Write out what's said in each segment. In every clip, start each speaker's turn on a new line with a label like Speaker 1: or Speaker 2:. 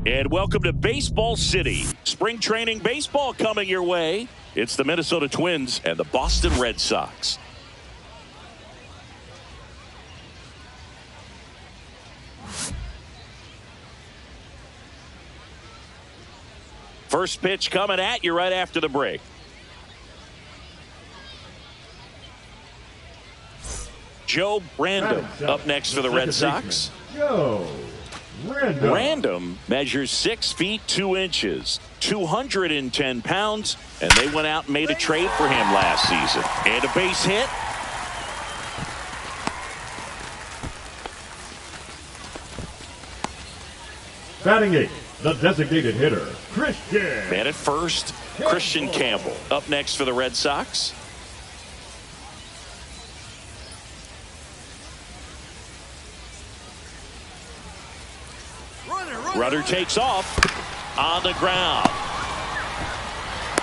Speaker 1: And welcome to Baseball City. Spring training baseball coming your way. It's the Minnesota Twins and the Boston Red Sox. First pitch coming at you right after the break. Joe Random up next for the Red Sox.
Speaker 2: Joe Random.
Speaker 1: Random measures 6 feet 2 inches, 210 pounds, and they went out and made a trade for him last season. And a base hit.
Speaker 2: Batting 8, the designated hitter, Christian.
Speaker 1: Man at first, Christian Campbell up next for the Red Sox. Runner takes off on the ground.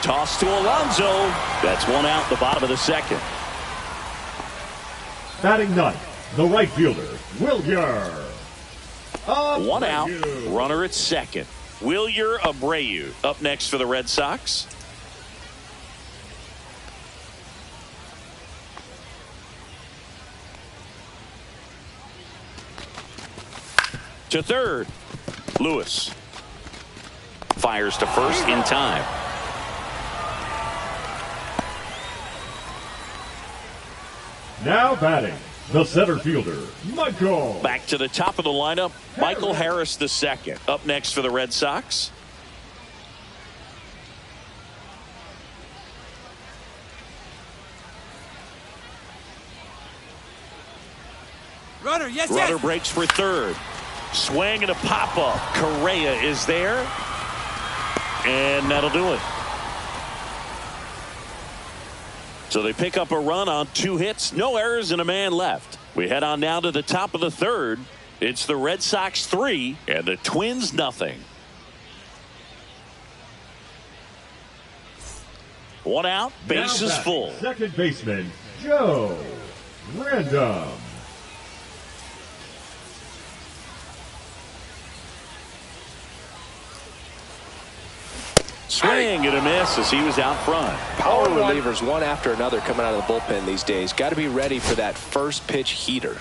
Speaker 1: Toss to Alonso. That's one out, the bottom of the second.
Speaker 2: Batting 9, the right fielder, Wilyer.
Speaker 1: One out, runner at second. Wilyer Abreu up next for the Red Sox. To third. Lewis fires to first in time.
Speaker 2: Now batting, the center fielder, Michael.
Speaker 1: Back to the top of the lineup, Michael Harris II up next for the Red Sox. Runner breaks for third. Swing and a pop-up. Correa is there. And that'll do it. So they pick up a run on 2 hits. No errors and a man left. We head on now to the top of the third. It's the Red Sox 3 and the Twins nothing. One out. Bases full.
Speaker 2: Second baseman, Joe Random.
Speaker 1: Swing and a miss as he was out front.
Speaker 3: Power relievers one after another coming out of the bullpen these days. Got to be ready for that first pitch heater.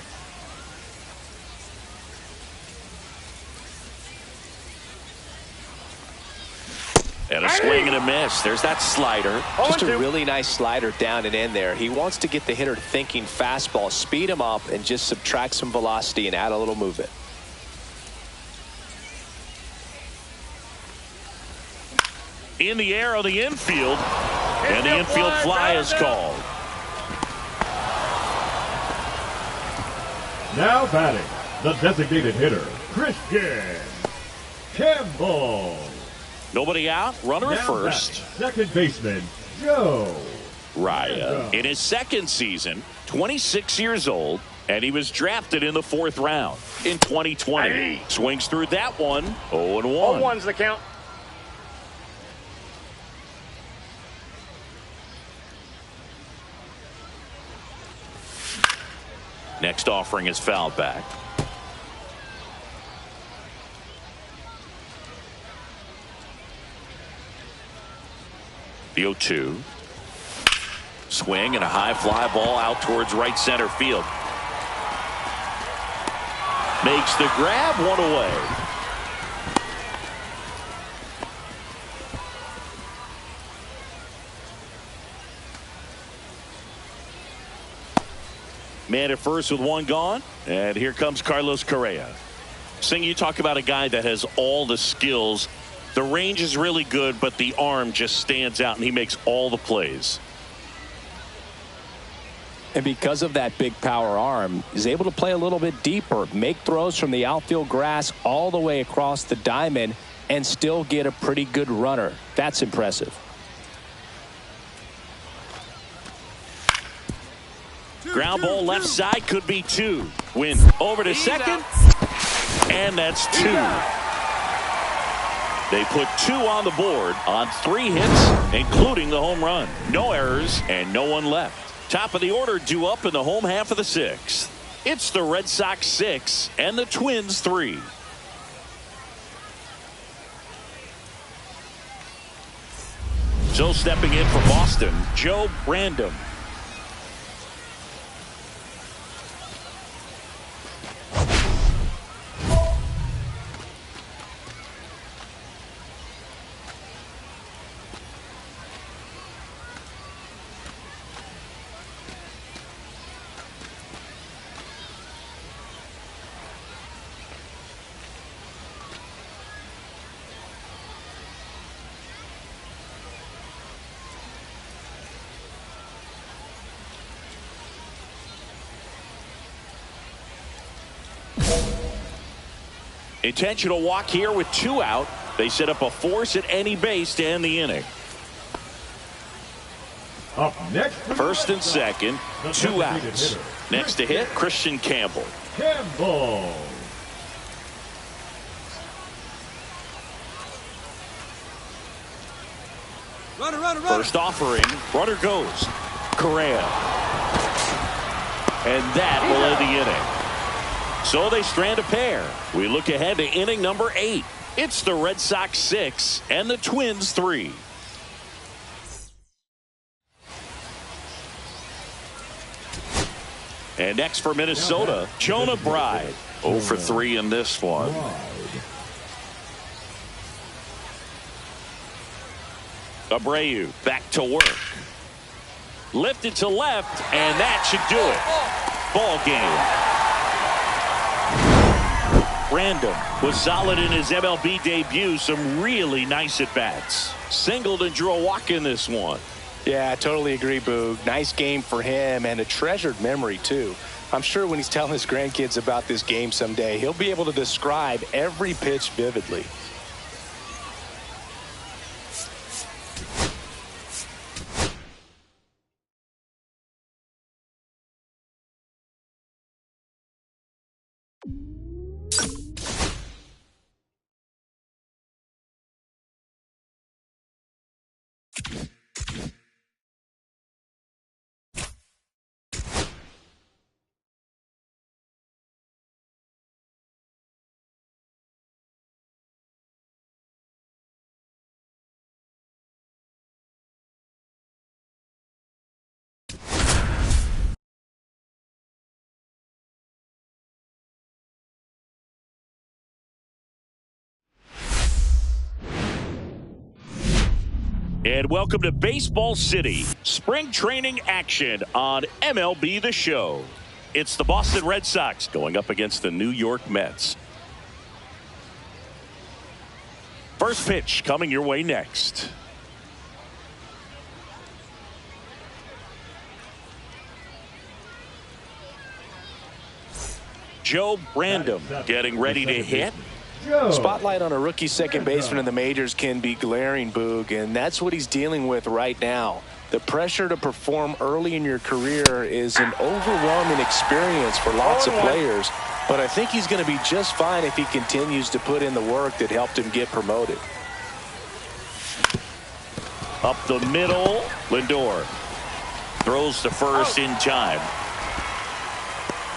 Speaker 1: And a swing and a miss. There's that slider.
Speaker 3: Just a really nice slider down and in there. He wants to get the hitter thinking fastball, speed him up, and just subtract some velocity and add a little movement.
Speaker 1: In the air on the infield, and the infield fly is called.
Speaker 2: Now batting, the designated hitter, Christian Campbell.
Speaker 1: Nobody out, runner at first.
Speaker 2: Second baseman, Joe
Speaker 1: Raya. In his second season, 26 years old, and he was drafted in the 4th round in 2020. Swings through that one, 0-1.
Speaker 4: 0-1's the count.
Speaker 1: Next offering is fouled back. The 0-2. Swing and a high fly ball out towards right center field. Makes the grab, one away. Man at first with one gone, and here comes Carlos Correa. Sing, you talk about a guy that has all the skills. The range is really good, but the arm just stands out, and he makes all the plays.
Speaker 3: And because of that big power arm, he's able to play a little bit deeper, make throws from the outfield grass all the way across the diamond, and still get a pretty good runner. That's impressive.
Speaker 1: Ground ball left side, could be 2. Win over to second, and that's 2. They put 2 on the board on 3 hits, including the home run. No errors and no one left. Top of the order due up in the home half of the 6th. It's the Red Sox 6 and the Twins 3. So stepping in for Boston, Joe Random. Intentional walk here with 2 out. They set up a force at any base to end the inning.
Speaker 2: Up next,
Speaker 1: First and second, 2 outs. Next to hit, Christian Campbell.
Speaker 2: Campbell.
Speaker 4: Runner.
Speaker 1: First offering, runner goes. Correa. And that will end the inning. So they strand a pair. We look ahead to inning number 8. It's the Red Sox 6 and the Twins 3. And next for Minnesota, Jonah Bride. 0 for 3 in this one. Abreu back to work. Lifted to left, and that should do it. Ball game. Random was solid in his MLB debut. Some really nice at-bats. Singled and drew a walk in this one.
Speaker 3: Yeah, I totally agree, Boog. Nice game for him and a treasured memory, too. I'm sure when he's telling his grandkids about this game someday, he'll be able to describe every pitch vividly.
Speaker 1: And welcome to Baseball City. Spring training action on MLB The Show. It's the Boston Red Sox going up against the New York Mets. First pitch coming your way next. Joe Random getting ready to hit.
Speaker 3: Spotlight on a rookie second baseman in the majors can be glaring, Boog, and that's what he's dealing with right now. The pressure to perform early in your career is an overwhelming experience for lots of players, but I think he's going to be just fine if he continues to put in the work that helped him get promoted.
Speaker 1: Up the middle, Lindor throws to first in time.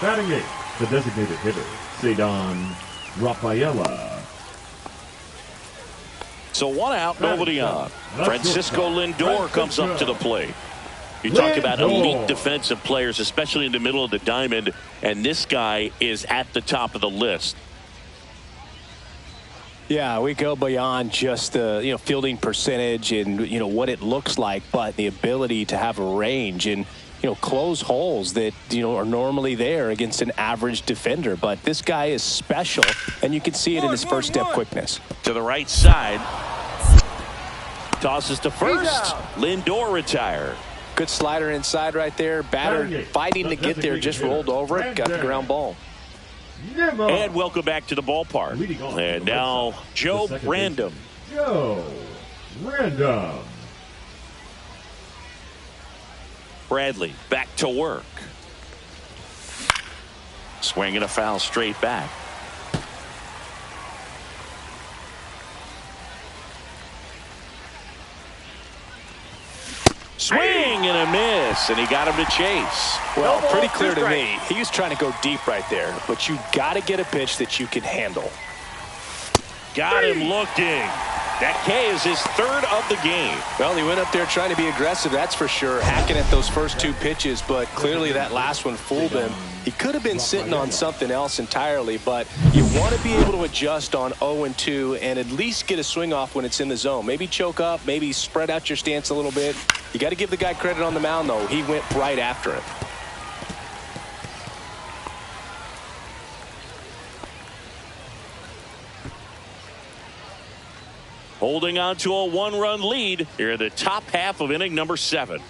Speaker 2: Batting 8, the designated hitter, Cedon Rafaela.
Speaker 1: So 1 out, nobody on. Francisco Lindor comes up to the plate. You talk about elite defensive players, especially in the middle of the diamond, and this guy is at the top of the list.
Speaker 3: Yeah, we go beyond just the fielding percentage and what it looks like, but the ability to have a range and close holes that are normally there against an average defender. But this guy is special, and you can see it in his first step quickness.
Speaker 1: To the right side, tosses to first. Lindor retired.
Speaker 3: Good slider inside right there. Batter fighting to get there, just rolled over it, got the ground ball.
Speaker 1: And welcome back to the ballpark. And now Joe Random.
Speaker 2: Joe Random.
Speaker 1: Bradley back to work. Swinging a foul straight back. Swing and a miss, and he got him to chase.
Speaker 3: Well, pretty clear to me. He was trying to go deep right there, but you got to get a pitch that you can handle.
Speaker 1: Got him looking. That K is his third of the game.
Speaker 3: Well, he went up there trying to be aggressive, that's for sure, hacking at those first two pitches, but clearly that last one fooled him. He could have been sitting on something else entirely, but you want to be able to adjust on 0-2 and at least get a swing off when it's in the zone. Maybe choke up, maybe spread out your stance a little bit. You got to give the guy credit on the mound, though. He went right after it.
Speaker 1: Holding on to a one-run lead here in the top half of inning number 7.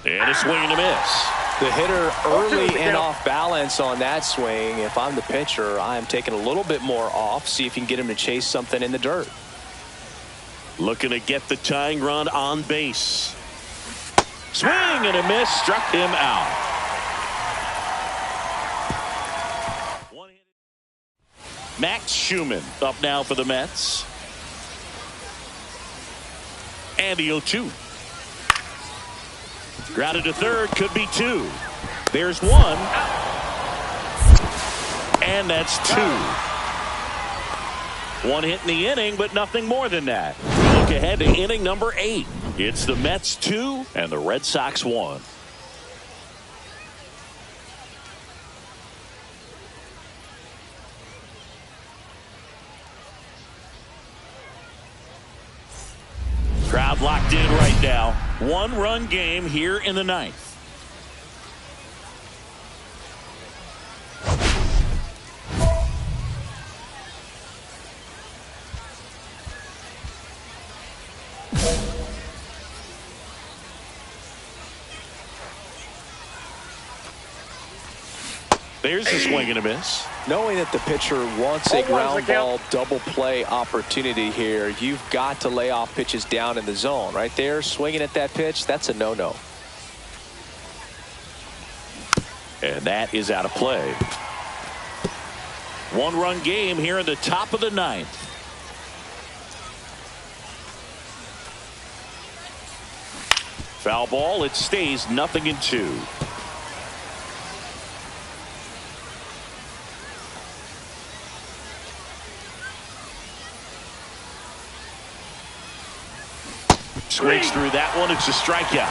Speaker 1: And a swing and a miss.
Speaker 3: The hitter early and off balance on that swing. If I'm the pitcher, I'm taking a little bit more off. See if you can get him to chase something in the dirt.
Speaker 1: Looking to get the tying run on base. Swing and a miss. Struck him out. Max Schumann up now for the Mets. And the 0-2. Grounded to third, could be 2. There's 1. And that's 2. 1 hit in the inning, but nothing more than that. We look ahead to inning number 8. It's the Mets 2 and the Red Sox 1. Crowd locked in right now. 1-run game here in the 9th. There's a swing and a miss.
Speaker 3: Knowing that the pitcher wants a ground ball double play opportunity here, you've got to lay off pitches down in the zone. Right there, swinging at that pitch, that's a no-no.
Speaker 1: And that is out of play. 1-run game here in the top of the 9th. Foul ball, it stays 0-2. Swings through that one. It's a strikeout.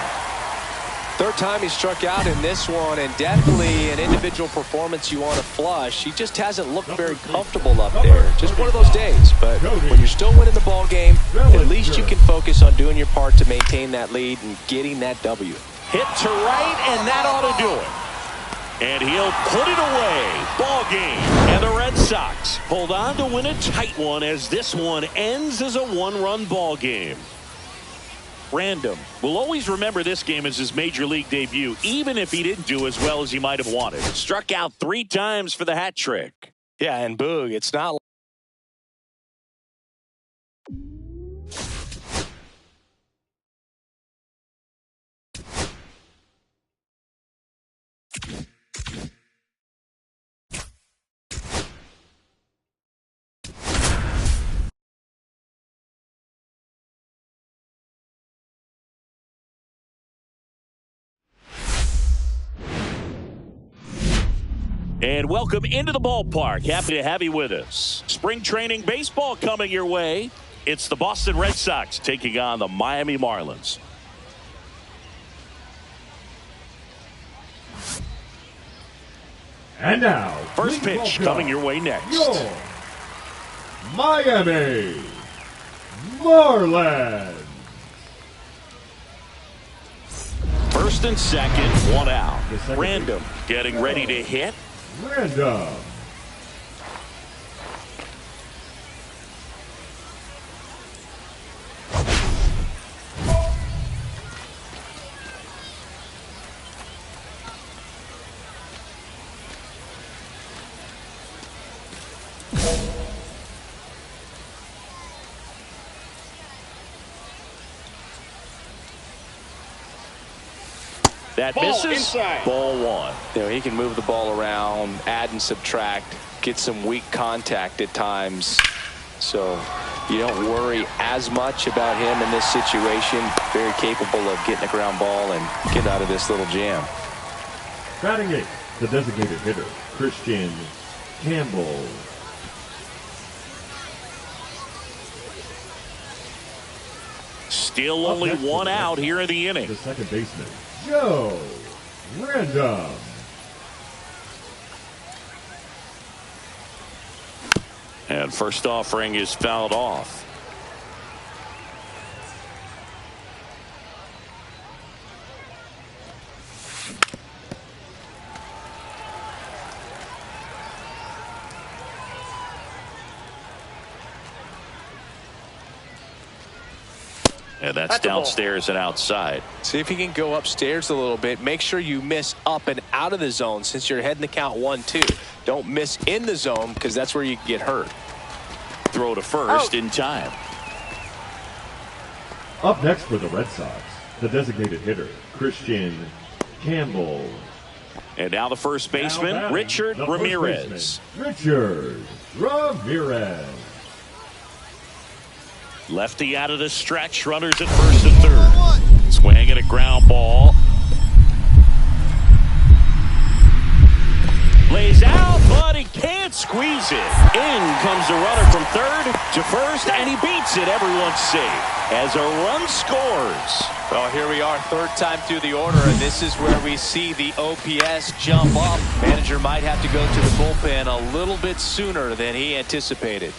Speaker 3: Third time he struck out in this one, and definitely an individual performance you want to flush. He just hasn't looked very comfortable up there. Just one of those days. But when you're still winning the ball game, at least you can focus on doing your part to maintain that lead and getting that W.
Speaker 1: Hit to right, and that ought to do it. And he'll put it away. Ball game. And the Red Sox hold on to win a tight one as this one ends as a 1-run ball game. Random will always remember this game as his major league debut, even if he didn't do as well as he might have wanted. Struck out 3 times for the hat trick.
Speaker 3: Yeah, and Boog, it's not.
Speaker 1: And welcome into the ballpark. Happy to have you with us. Spring training baseball coming your way. It's the Boston Red Sox taking on the Miami Marlins.
Speaker 2: And now,
Speaker 1: first pitch coming your way next.
Speaker 2: Your Miami Marlins.
Speaker 1: First and second, 1 out. Random getting ready to hit.
Speaker 2: Random.
Speaker 1: That misses.
Speaker 4: Inside.
Speaker 1: Ball 1.
Speaker 3: You know, he can move the ball around, add and subtract, get some weak contact at times. So you don't worry as much about him in this situation. Very capable of getting a ground ball and get out of this little jam.
Speaker 2: Batting 8, the designated hitter, Christian Campbell.
Speaker 1: Still only one out here in the inning.
Speaker 2: The second baseman, Joe Random.
Speaker 1: And first offering is fouled off. And that's downstairs and outside.
Speaker 3: See if you can go upstairs a little bit. Make sure you miss up and out of the zone since you're heading the count 1-2. Don't miss in the zone because that's where you can get hurt.
Speaker 1: Throw to first in time.
Speaker 2: Up next for the Red Sox, the designated hitter, Christian Campbell.
Speaker 1: And now the first baseman, Richard Ramirez.
Speaker 2: Richard Ramirez.
Speaker 1: Lefty out of the stretch, runners at first and third. Swing and a ground ball. Lays out, but he can't squeeze it. In comes the runner from third to first, and he beats it. Everyone's safe as a run scores.
Speaker 3: Well, here we are, third time through the order, and this is where we see the OPS jump up. Manager might have to go to the bullpen a little bit sooner than he anticipated.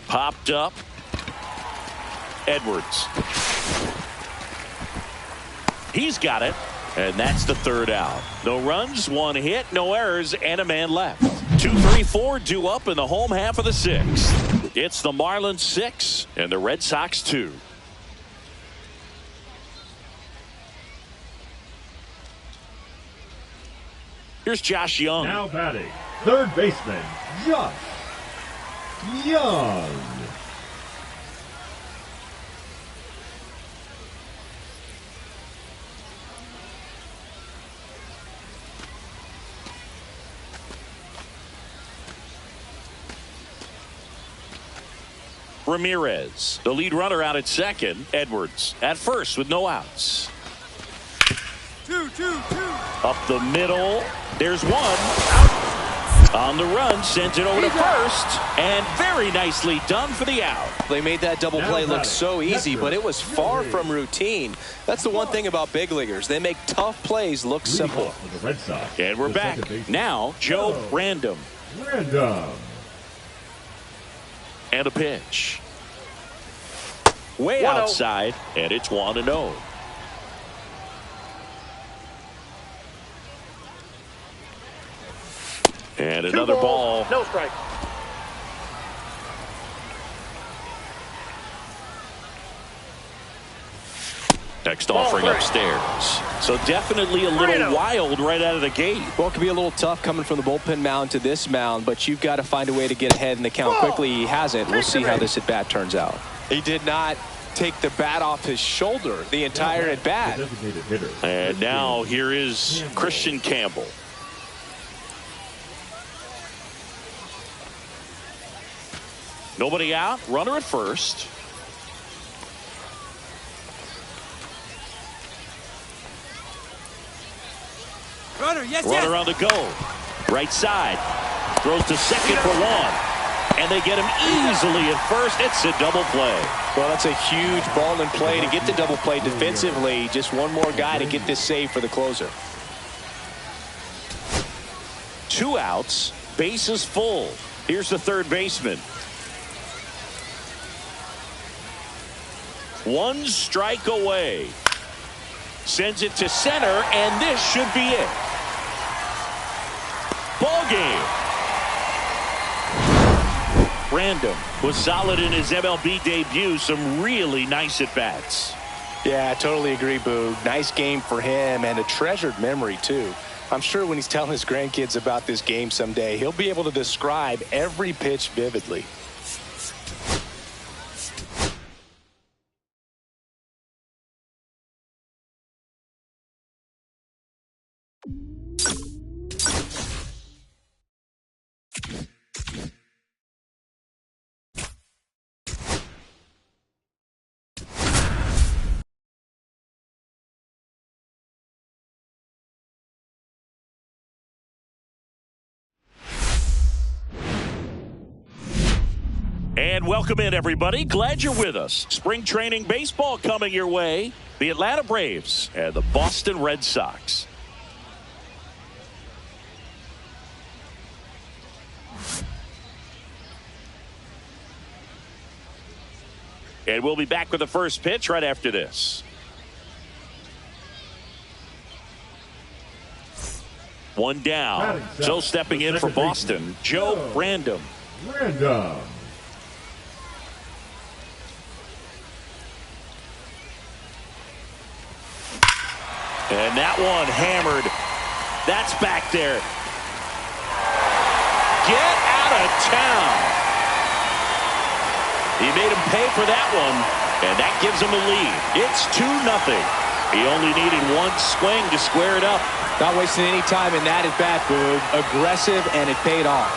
Speaker 1: Popped up. Edwards. He's got it. And that's the third out. No runs, one hit, no errors, and a man left. 2, 3, 4 due up in the home half of the sixth. It's the Marlins 6 and the Red Sox 2. Here's Josh Young.
Speaker 2: Now batting, third baseman, Josh Young.
Speaker 1: Ramirez, the lead runner out at second. Edwards at first with no outs.
Speaker 4: 2-2-2.
Speaker 1: Up the middle. There's one. On the run, sends it over to first, and very nicely done for the out.
Speaker 3: They made that double play look so easy, but it was far from routine. That's the one thing about big leaguers. They make tough plays look simple.
Speaker 1: And we're back. Now, Joe Random. And a pitch. Way outside, and it's 1-0. And another ball.
Speaker 4: No strike.
Speaker 1: Next offering upstairs. So definitely a little wild right out of the gate.
Speaker 3: Well, it could be a little tough coming from the bullpen mound to this mound, but you've got to find a way to get ahead in the count quickly. He hasn't. We'll see how this at-bat turns out. He did not take the bat off his shoulder the entire at-bat.
Speaker 1: And now here is Christian Campbell. Nobody out. Runner at first. Runner on the go. Right side. Throws to second for one. And they get him easily at first. It's a double play.
Speaker 3: Well, that's a huge ball in play to get the double play defensively. Just one more guy to get this save for the closer.
Speaker 1: 2 outs. Bases full. Here's the third baseman. 1 strike away. Sends it to center, and this should be it. Ball game. Random was solid in his MLB debut. Some really nice at-bats.
Speaker 3: Yeah, I totally agree, Boo. Nice game for him and a treasured memory, too. I'm sure when he's telling his grandkids about this game someday, he'll be able to describe every pitch vividly.
Speaker 1: And welcome in, everybody. Glad you're with us. Spring training baseball coming your way. The Atlanta Braves and the Boston Red Sox. And we'll be back with the first pitch right after this. One down. So stepping in for Boston, Joe Grande. And that one hammered. That's back there. Get out of town. He made him pay for that one, and that gives him a lead. It's 2-0. He only needed one swing to square it up.
Speaker 3: Not wasting any time in that at bat, Boog. Aggressive, and it paid off.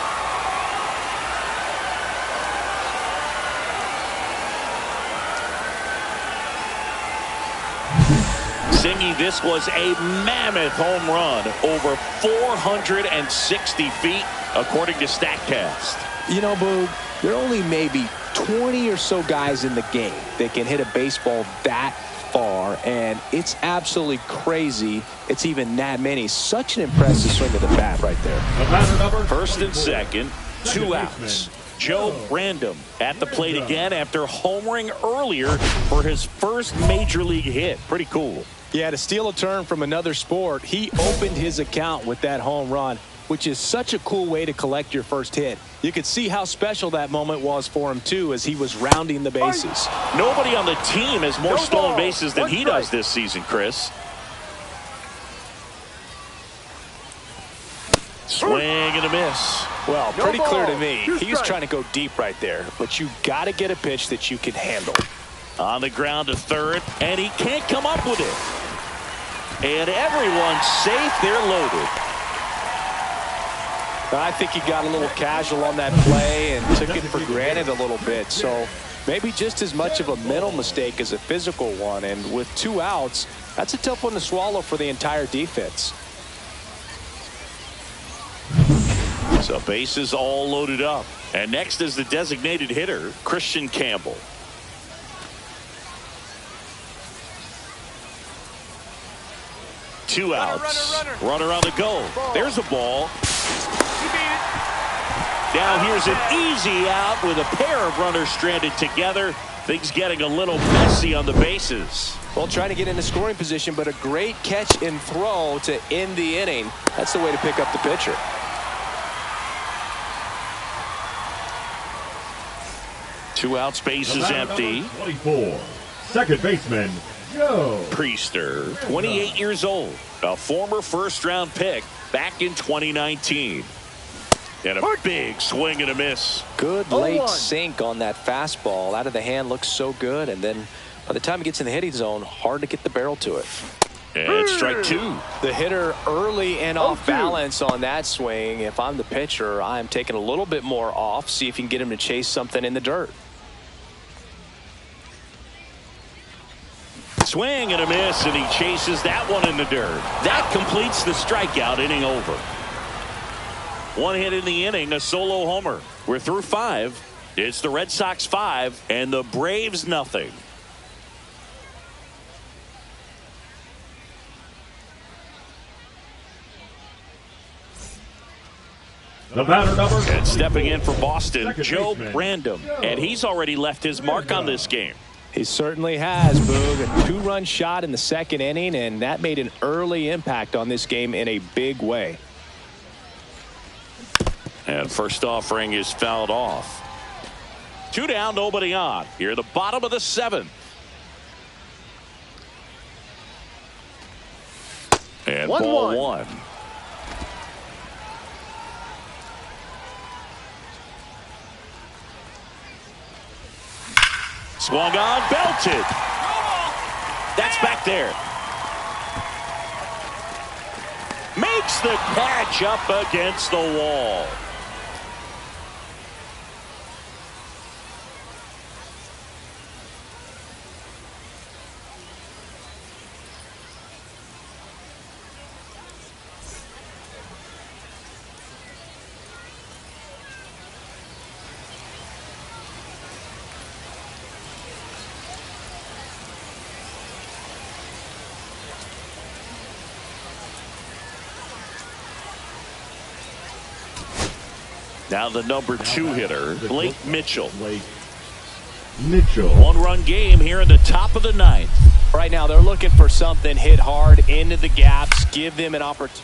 Speaker 1: Singy, this was a mammoth home run, over 460 feet, according to StatCast.
Speaker 3: You know, Boog, there are only maybe 20 or so guys in the game that can hit a baseball that far, and it's absolutely crazy it's even that many. Such an impressive swing of the bat right there.
Speaker 1: First and second, 2 outs. Joe Grande at the plate again after homering earlier for his first major league hit. Pretty cool.
Speaker 3: Yeah, to steal a turn from another sport, he opened his account with that home run, which is such a cool way to collect your first hit. You could see how special that moment was for him, too, as he was rounding the bases.
Speaker 1: Nobody on the team has more stolen bases than he does this season, Chris. Swing and a miss.
Speaker 3: Well, pretty clear to me. He was trying to go deep right there, but you got to get a pitch that you can handle.
Speaker 1: On the ground to third, and he can't come up with it. And everyone's safe. They're loaded.
Speaker 3: I think he got a little casual on that play and took it for granted a little bit. So maybe just as much of a mental mistake as a physical one. And with 2 outs, that's a tough one to swallow for the entire defense.
Speaker 1: So bases all loaded up. And next is the designated hitter, Christian Campbell. Two outs. Runner on the go. There's a ball. Now here's an easy out with a pair of runners stranded together. Things getting a little messy on the bases.
Speaker 3: Well, trying to get into scoring position, but a great catch and throw to end the inning. That's the way to pick up the pitcher.
Speaker 1: Two outs, bases empty.
Speaker 2: 24. Second baseman, Joe
Speaker 1: Priester, 28 years old, a former first-round pick back in 2019. And a big swing and a miss.
Speaker 3: Good late sink on that fastball. Out of the hand, looks so good. And then by the time it gets in the hitting zone, hard to get the barrel to it.
Speaker 1: And strike 2.
Speaker 3: The hitter early and off balance on that swing. If I'm the pitcher, I'm taking a little bit more off. See if you can get him to chase something in the dirt.
Speaker 1: Swing and a miss, and he chases that one in the dirt. That completes the strikeout, inning over. One hit in the inning, a solo homer. We're through 5. It's the Red Sox 5 and the Braves nothing.
Speaker 2: The batter number.
Speaker 1: And stepping in for Boston, Joe Grande. And he's already left his mark on this game.
Speaker 3: He certainly has, Boog. A 2-run shot in the second inning, and that made an early impact on this game in a big way.
Speaker 1: And first offering is fouled off. 2 down, nobody on. Here at the bottom of the 7th. And ball 1. Swung on, belted. That's back there. Makes the catch up against the wall. Now the number 2 hitter, Blake Mitchell.
Speaker 2: Blake Mitchell.
Speaker 1: 1-run game here in the top of the 9th.
Speaker 3: Right now they're looking for something hit hard into the gaps, give them an opportunity.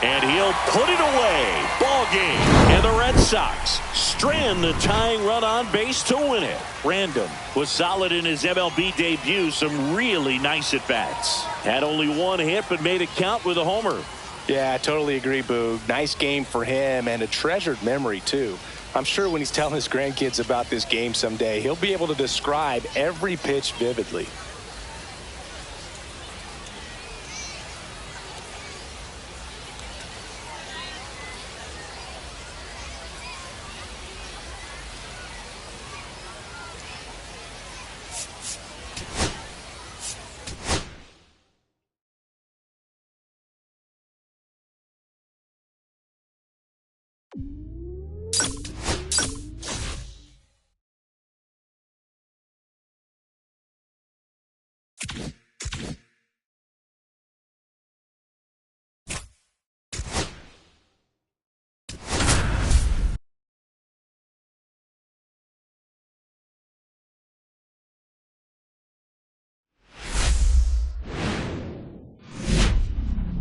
Speaker 1: And he'll put it away. Ball game. And the Red Sox strand the tying run on base to win it. Grande was solid in his MLB debut. Some really nice at-bats. Had only 1 hit but made it count with a homer.
Speaker 3: Yeah, I totally agree, Boog. Nice game for him and a treasured memory, too. I'm sure when he's telling his grandkids about this game someday, he'll be able to describe every pitch vividly.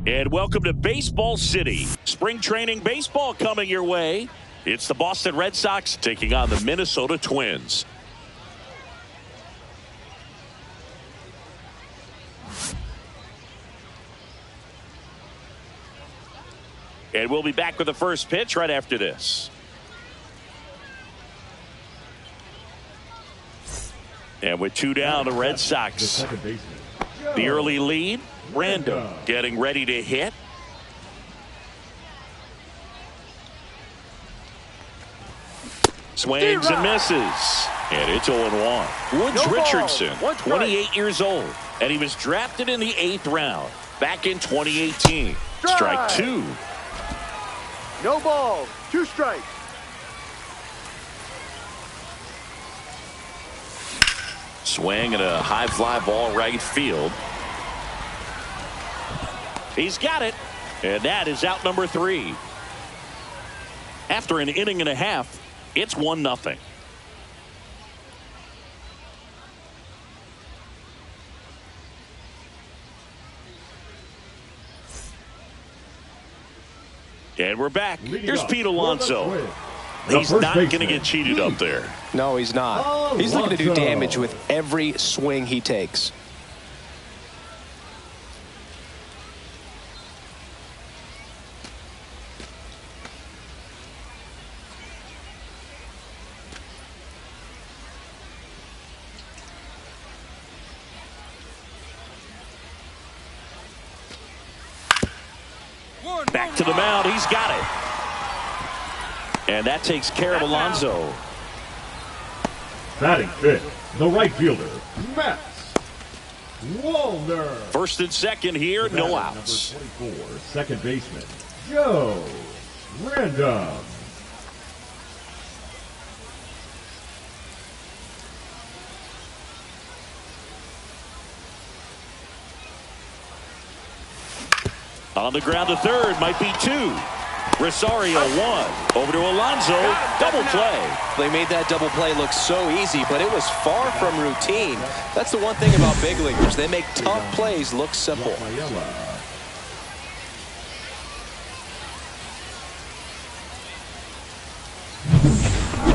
Speaker 1: And welcome to Baseball City. Spring training baseball coming your way. It's the Boston Red Sox taking on the Minnesota Twins. And we'll be back with the first pitch right after this. And with 2 down, the Red Sox. The early lead. Grande getting ready to hit. Swings and misses. And it's 0-1. Woods Richardson, 28 years old. And he was drafted in the 8th round back in 2018. Strike 2.
Speaker 4: No ball. 2 strikes.
Speaker 1: Swing and a high fly ball right field. He's got it. And that is out number 3. After an inning and a half, it's 1-0. And we're back. Here's Pete Alonso. He's not going to get cheated up there.
Speaker 3: No, he's not. He's looking to do damage with every swing he takes.
Speaker 1: Back to the mound. He's got it. And that takes care of Alonso.
Speaker 2: Batting 5th, the right fielder, Matt Wallner.
Speaker 1: First and second here, no outs.
Speaker 2: Number 24, second baseman, Joe Random.
Speaker 1: On the ground to third, might be 2. Rosario 1. Over to Alonso. Double play.
Speaker 3: They made that double play look so easy, but it was far from routine. That's the one thing about big leaguers. They make tough plays look simple.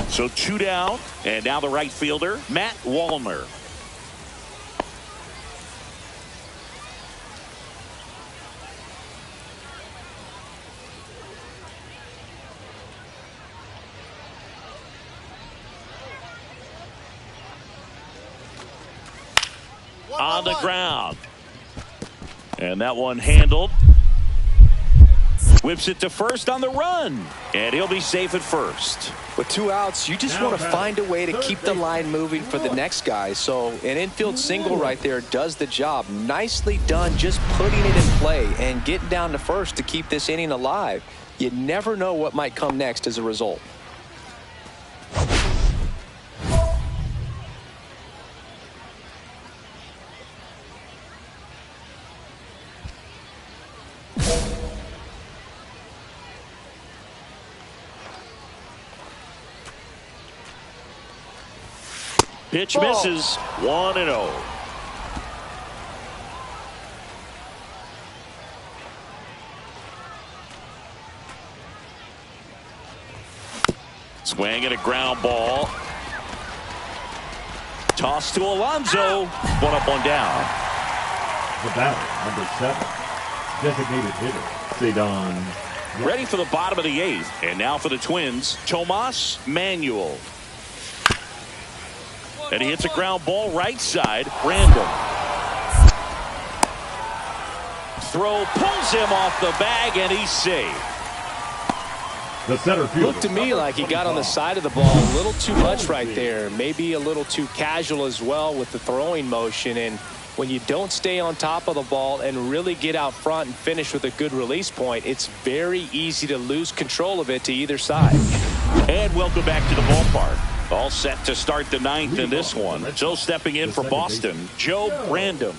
Speaker 1: So 2 down, and now the right fielder, Matt Wallner. On the ground. And that one handled. Whips it to first on the run. And he'll be safe at first.
Speaker 3: With 2 outs, you just want to find a way to keep the line moving for the next guy. So an infield single right there does the job. Nicely done, just putting it in play and getting down to first to keep this inning alive. You never know what might come next as a result.
Speaker 1: Pitch
Speaker 4: Ball.
Speaker 1: misses. 1-0. Swing and a ground ball. Toss to Alonso. One up, one down.
Speaker 2: The batter, number 7, designated hitter, Cedon.
Speaker 1: Ready for the bottom of the 8th. And now for the Twins, Tomas Manuel. And he hits a ground ball right side. Random. Throw pulls him off the bag, and he's saved.
Speaker 2: The center fielder.
Speaker 3: Looked to me like he got on the side of the ball a little too much right there. Maybe a little too casual as well with the throwing motion. And when you don't stay on top of the ball and really get out front and finish with a good release point, it's very easy to lose control of it to either side.
Speaker 1: And welcome back to the ballpark. All set to start the 9th in this one. So stepping in for Boston, Joe Random.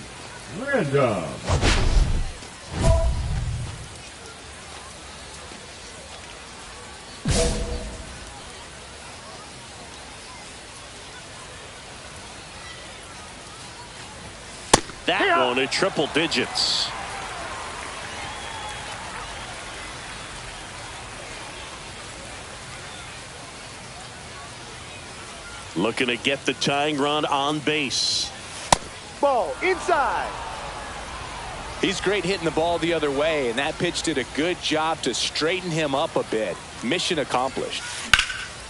Speaker 2: Random.
Speaker 1: That one at triple digits. Looking to get the tying run on base.
Speaker 4: Ball inside.
Speaker 3: He's great hitting the ball the other way, and that pitch did a good job to straighten him up a bit. Mission accomplished.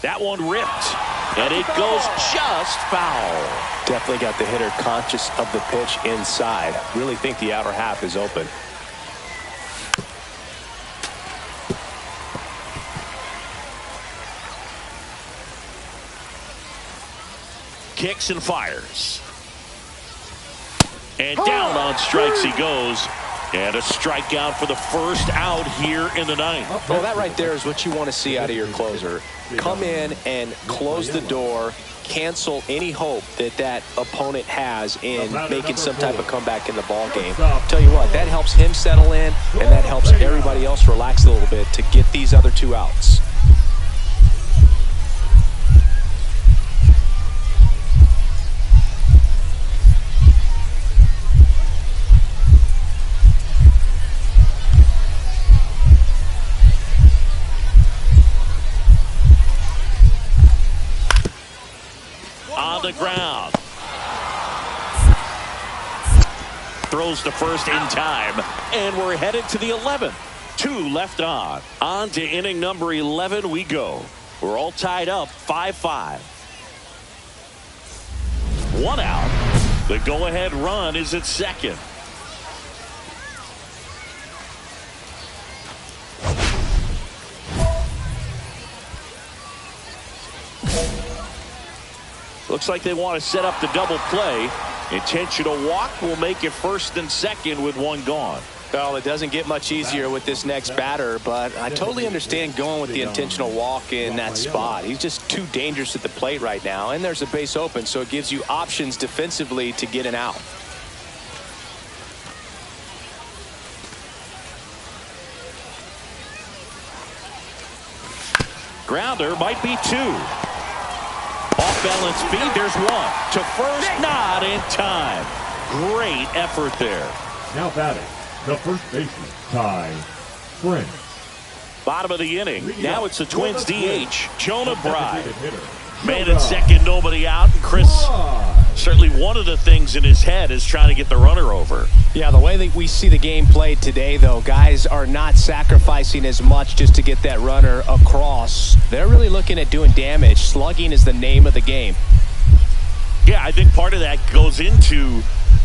Speaker 1: That one ripped, and it goes just foul.
Speaker 3: Definitely got the hitter conscious of the pitch inside. Really think the outer half is open.
Speaker 1: Kicks and fires. And down on strikes he goes. And a strikeout for the first out here in the 9th.
Speaker 3: Well, that right there is what you want to see out of your closer. Come in and close the door, cancel any hope that that opponent has in making some type of comeback in the ball game. Tell you what, that helps him settle in, and that helps everybody else relax a little bit to get these other 2 outs.
Speaker 1: On the ground. Throws to first in time. And we're headed to the 11th. 2 left on. On to inning number 11 we go. We're all tied up 5-5. 1 out. The go-ahead run is at second. Looks like they want to set up the double play. Intentional walk will make it first and second with 1 gone.
Speaker 3: Well, it doesn't get much easier with this next batter, but I totally understand going with the intentional walk in that spot. He's just too dangerous at the plate right now, and there's a base open, so it gives you options defensively to get an out.
Speaker 1: Grounder might be 2. Off balance feed, there's 1. To first, not in time. Great effort there.
Speaker 2: Now batting, the first baseman, Ty Prince.
Speaker 1: Bottom of the inning. Now it's the Twins DH, Jonah Bride.
Speaker 2: Hitter,
Speaker 1: Man at second, nobody out. And Chris, certainly one of the things in his head is trying to get the runner over.
Speaker 3: Yeah, the way that we see the game played today, though, guys are not sacrificing as much just to get that runner across. They're really looking at doing damage. Slugging is the name of the game.
Speaker 1: Yeah, I think part of that goes into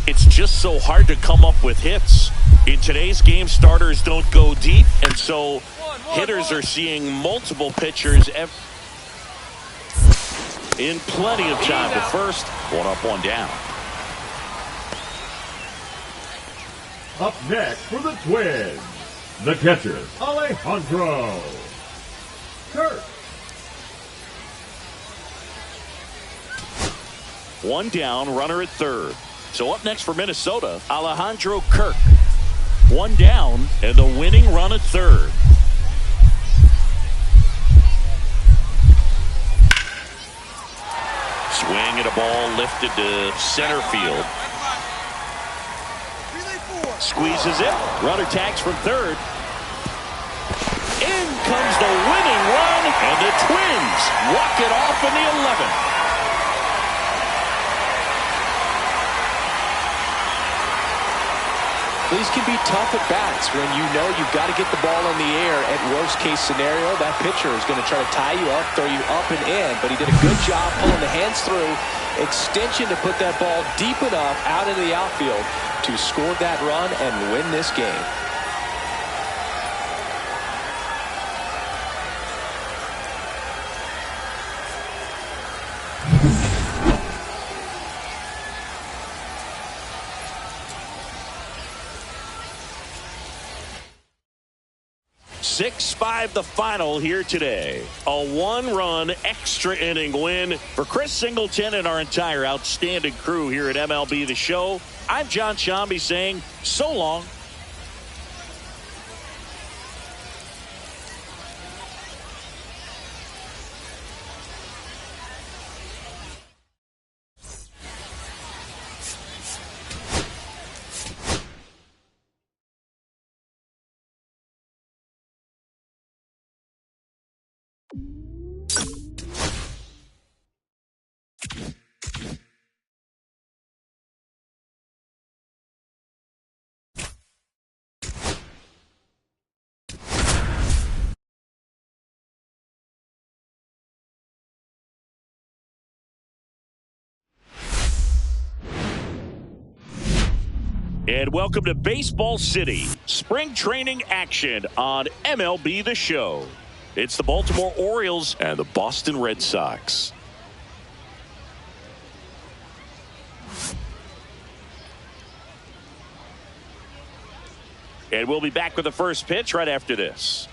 Speaker 1: it's just so hard to come up with hits. In today's game, starters don't go deep, and so hitters are seeing multiple pitchers in plenty of time. The first, 1 up, 1 down.
Speaker 2: Up next for the Twins, the catcher, Alejandro Kirk.
Speaker 1: 1 down, runner at third. So up next for Minnesota, Alejandro Kirk. 1 down, and the winning run at third. Swing and a ball drifted to center field. Squeezes it. Runner tags from third. In comes the winning run, and the Twins walk it off in the 11th.
Speaker 3: These can be tough at bats when you know you've got to get the ball in the air. At worst case scenario, that pitcher is going to try to tie you up, throw you up and in. But he did a good job pulling the hands through. Extension to put that ball deep enough out into the outfield to score that run and win this game.
Speaker 1: Six-5 the final here today. A one-run extra inning win for Chris Singleton and our entire outstanding crew here at MLB The Show. I'm John Shambi saying so long. And welcome to Baseball City, spring training action on MLB The Show. It's the Baltimore Orioles and the Boston Red Sox. And we'll be back with the first pitch right after this.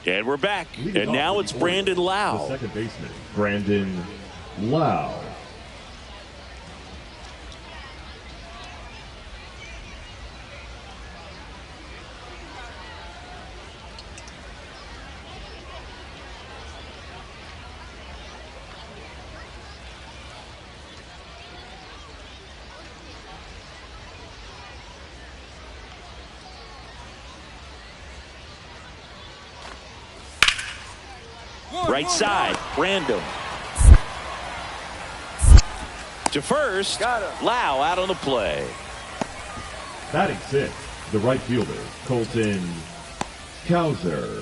Speaker 1: And we're back. And now it's Brandon Lowe.
Speaker 2: The second baseman, Brandon Lowe.
Speaker 1: Right side, random. To first, Lowe out on the play.
Speaker 2: Batting sixth, the right fielder, Colton Cowser.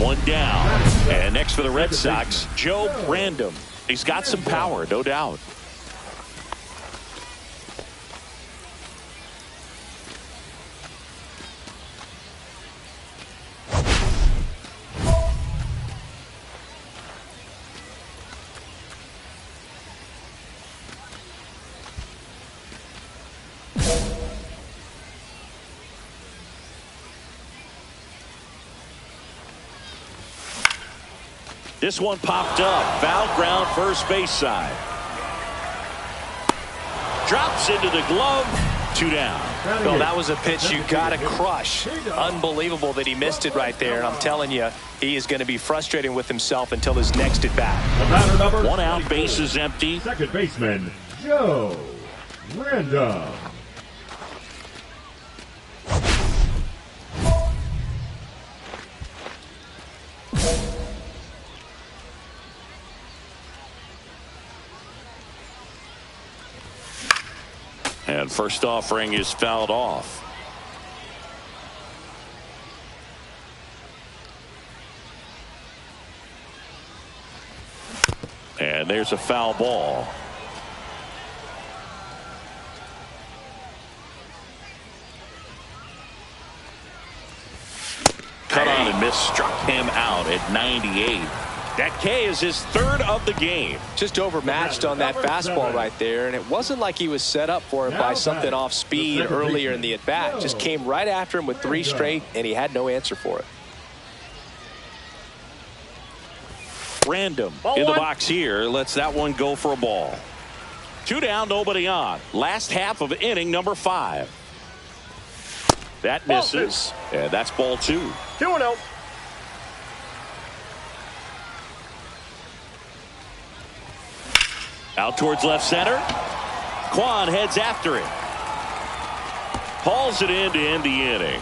Speaker 1: One down. And next for the Red Sox, Joe Random. He's got some power, no doubt. This one popped up. Foul ground, first base side. Drops into the glove. Two down.
Speaker 3: Well, that was a pitch you got to crush. Unbelievable that he missed it right there. And I'm telling you, he is going to be frustrating with himself until his next at bat.
Speaker 1: One out, base is empty.
Speaker 2: Second baseman, Joe Random.
Speaker 1: And first offering is fouled off. And there's a foul ball. Cut on and miss, struck him out at 98. That K is his third of the game.
Speaker 3: Just overmatched on that fastball right there, and it wasn't like he was set up for it by something off speed earlier in the at-bat. Just came right after him with three straight, and he had no answer for it.
Speaker 1: Random in the box here. Lets that one go for a ball. Two down, nobody on. Last half of inning number 5. That misses, and that's ball 2.
Speaker 4: 2-0.
Speaker 1: Out towards left center. Kwan heads after it. Hauls it in to end the inning.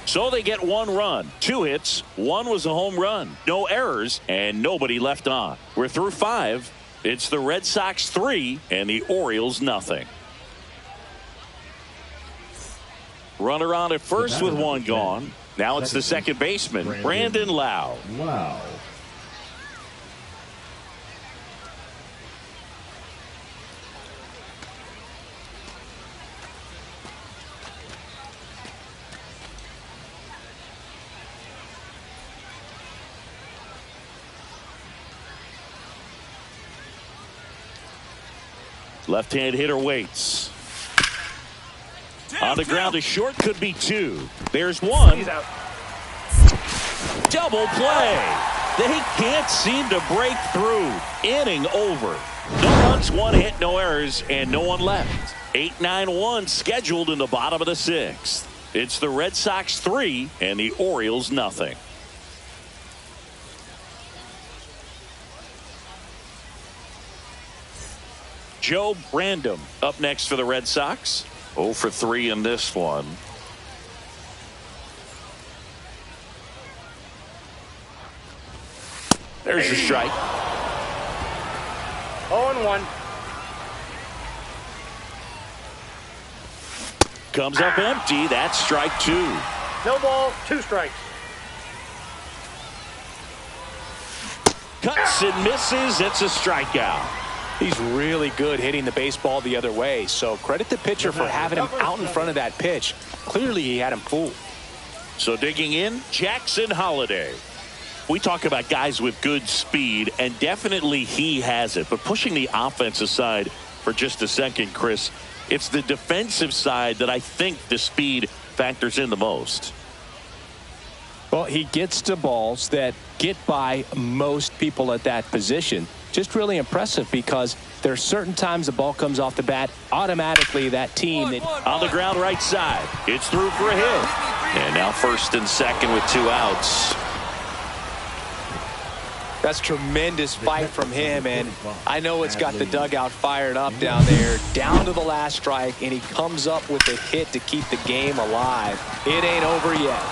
Speaker 1: So they get 1 run, 2 hits, 1 was a home run, no errors, and nobody left on. We're through 5. It's the Red Sox 3 and the Orioles nothing. Runner on at first with 1 gone. Now it's the second baseman, Brandon Lau.
Speaker 2: Wow.
Speaker 1: Left-hand hitter waits. On the ground to short, could be 2. There's 1. Double play. They can't seem to break through. Inning over. No runs, 1 hit, no errors, and no one left. 8-9-1 scheduled in the bottom of the 6th. It's the Red Sox 3 and the Orioles nothing. Joe Brandom up next for the Red Sox. 0 for 3 in this one. There's a strike.
Speaker 4: 0-1.
Speaker 1: Comes up empty. That's strike 2.
Speaker 4: No ball, 2 strikes.
Speaker 1: Cuts and misses. It's a strikeout.
Speaker 3: He's really good hitting the baseball the other way, so credit the pitcher for having him out in front of that pitch. Clearly he had him fooled.
Speaker 1: So digging in, Jackson Holliday. We talk about guys with good speed, and definitely he has it. But pushing the offense aside for just a second, Chris, it's the defensive side that I think the speed factors in the most.
Speaker 3: Well, he gets to balls that get by most people at that position. Just really impressive because there are certain times the ball comes off the bat, automatically that team that
Speaker 1: on the ground right side. It's through for a hit. And now first and second with 2 outs.
Speaker 3: That's tremendous fight from him, and I know it's got the dugout fired up down there, down to the last strike, and he comes up with a hit to keep the game alive. It ain't over yet.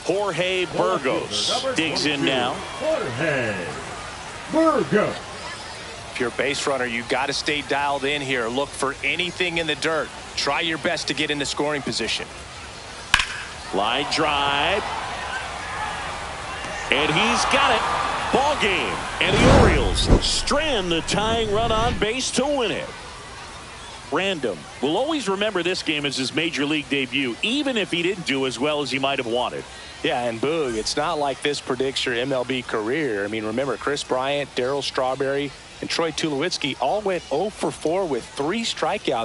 Speaker 1: Jorge Burgos digs in now.
Speaker 2: Jorge Burgos.
Speaker 3: If you're a base runner, you got to stay dialed in here. Look for anything in the dirt. Try your best to get in the scoring position.
Speaker 1: Line drive. And he's got it. Ball game. And the Orioles strand the tying run on base to win it. Random will always remember this game as his major league debut, even if he didn't do as well as he might have wanted.
Speaker 3: Yeah, and Boog, it's not like this predicts your MLB career. I mean, remember, Chris Bryant, Darryl Strawberry, and Troy Tulowitzki all went 0 for 4 with 3 strikeouts.